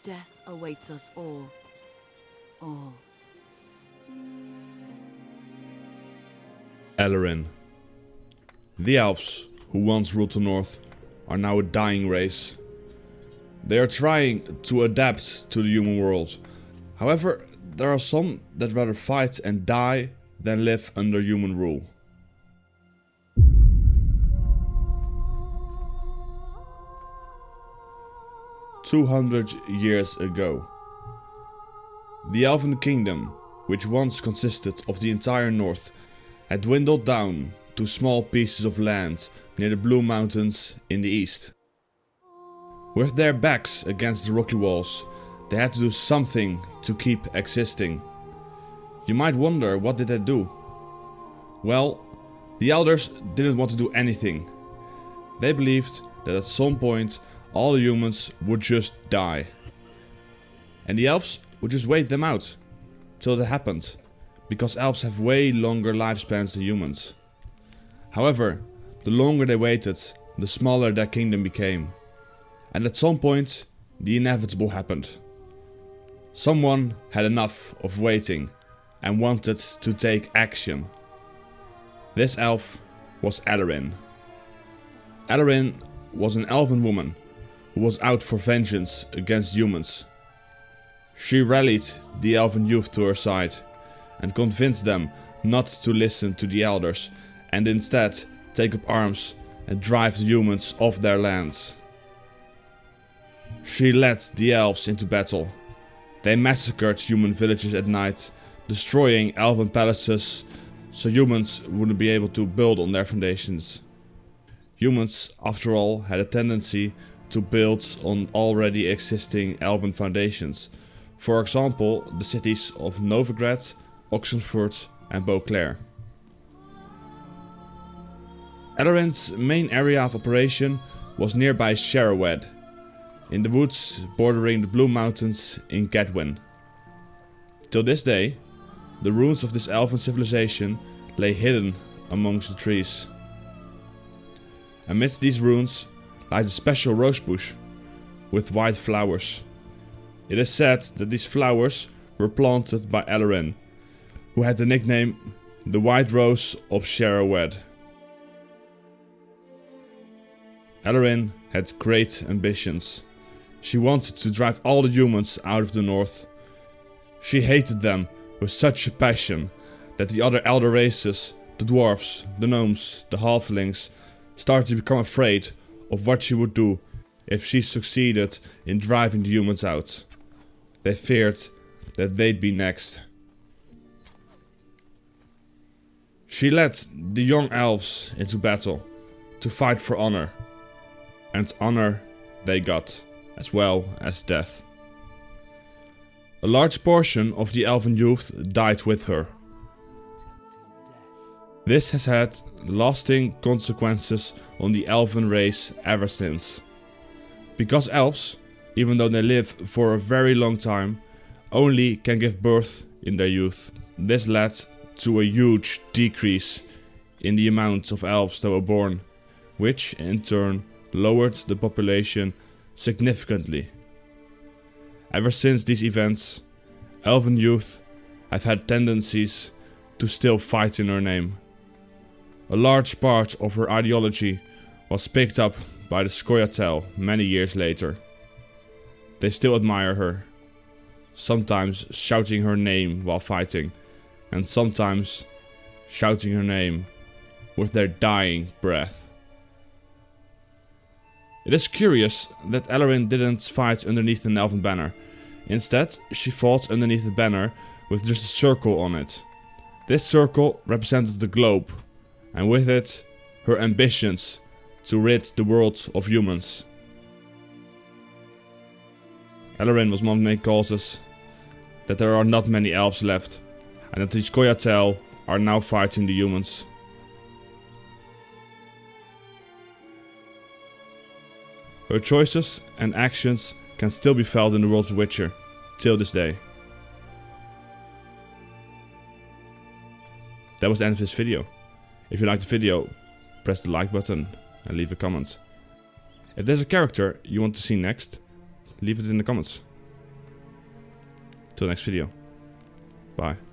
Death awaits us all. All. Aelirenn. The Elves, who once ruled the North, are now a dying race. They are trying to adapt to the human world. However, there are some that rather fight and die than live under human rule. "200 years ago, the Elven Kingdom, which once consisted of the entire North, had dwindled down to small pieces of land near the Blue Mountains in the east. With their backs against the rocky walls, they had to do something to keep existing. You might wonder, what did they do? Well, the elders didn't want to do anything. They believed that at some point all the humans would just die. And the elves would just wait them out till that happened, because elves have way longer lifespans than humans. However, the longer they waited, the smaller their kingdom became. And at some point, the inevitable happened. Someone had enough of waiting and wanted to take action. This elf was Aelirenn. Aelirenn was an elven woman who was out for vengeance against humans. She rallied the elven youth to her side and convinced them not to listen to the elders and instead take up arms and drive the humans off their lands. She led the elves into battle. They massacred human villages at night, destroying elven palaces so humans wouldn't be able to build on their foundations. Humans, after all, had a tendency to build on already existing elven foundations. For example, the cities of Nilfgaard, Oxenford and Beauclair. Aelirenn's main area of operation was nearby Shaerrawedd, in the woods bordering the Blue Mountains in Gwent. Till this day, the ruins of this elven civilization lay hidden amongst the trees. Amidst these ruins lies a special rose bush with white flowers. It is said that these flowers were planted by Aelirenn, who had the nickname the White Rose of Shaerrawedd. Aelirenn had great ambitions. She wanted to drive all the humans out of the north. She hated them with such a passion that the other elder races, the dwarves, the gnomes, the halflings, started to become afraid of what she would do if she succeeded in driving the humans out. They feared that they'd be next. She led the young elves into battle to fight for honor. And honor they got, as well as death. A large portion of the elven youth died with her. This has had lasting consequences on the elven race ever since. Because elves, even though they live for a very long time, only can give birth in their youth. This led to a huge decrease in the amount of elves that were born, which in turn lowered the population significantly. Ever since these events, elven youth have had tendencies to still fight in her name. A large part of her ideology was picked up by the Scoia'tael many years later. They still admire her, sometimes shouting her name while fighting, and sometimes shouting her name with their dying breath. It is curious that Aelirenn didn't fight underneath an elven banner. Instead, she fought underneath a banner with just a circle on it. This circle represented the globe, and with it, her ambitions to rid the world of humans. Aelirenn was one of the main causes that there are not many elves left, and that the Scoia'tael are now fighting the humans. Her choices and actions can still be felt in the world of Witcher, till this day. That was the end of this video. If you liked the video, press the like button and leave a comment. If there's a character you want to see next, leave it in the comments. Till the next video. Bye.